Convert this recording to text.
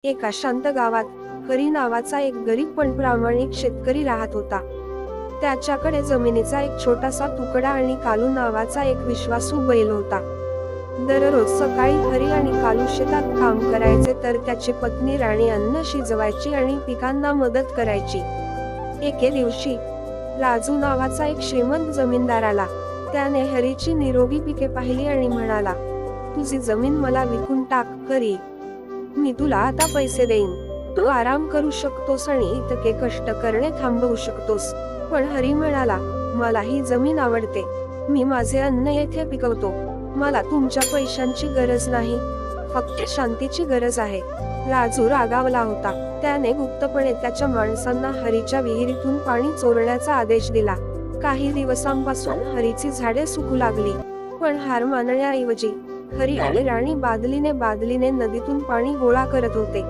एका शांत गावात हरी नावाचा एक गरीब पण प्रामाणिक शेतकरी राहत होता. त्याच्याकडे जमिनीचा एक छोटासा तुकडा आणि कालू नावाचा एक विश्वासू बैल होता. दररोज सकाळी हरी आणि कालू शेतात काम करायचे तर त्याची पत्नी राणी अन्न शिजवायची आणि पिकांना मदत करायची. एके दिवशी राजू नावाचा एक श्रीमंत जमीनदार आला. त्याने हरीची निरोगी पिके पाहिली आणि म्हणाला, तुझी जमीन मला विकून टाक हरी. मी तुला आता पैसे देईन. तू आराम करू शकतोस आणि इतके कष्ट करणे थांबवू शकतोस. पण हरी म्हणाला, मला ही जमीन आवडते. मी माझे अन्न येथे पिकवतो. मला तुमच्या पैशांची गरज नाही, फक्त शांतीची गरज आहे. राजू रागावला होता. त्याने गुप्तपणे त्याच्या माणसांना हरीच्या विहिरीतून पाणी चोरण्याचा आदेश दिला. काही दिवसांपासून हरीची झाडे सुकू लागली. पण हार मानण्याऐवजी हरी आणि राणी बादलीने नदीतून पाणी गोळा करत होते.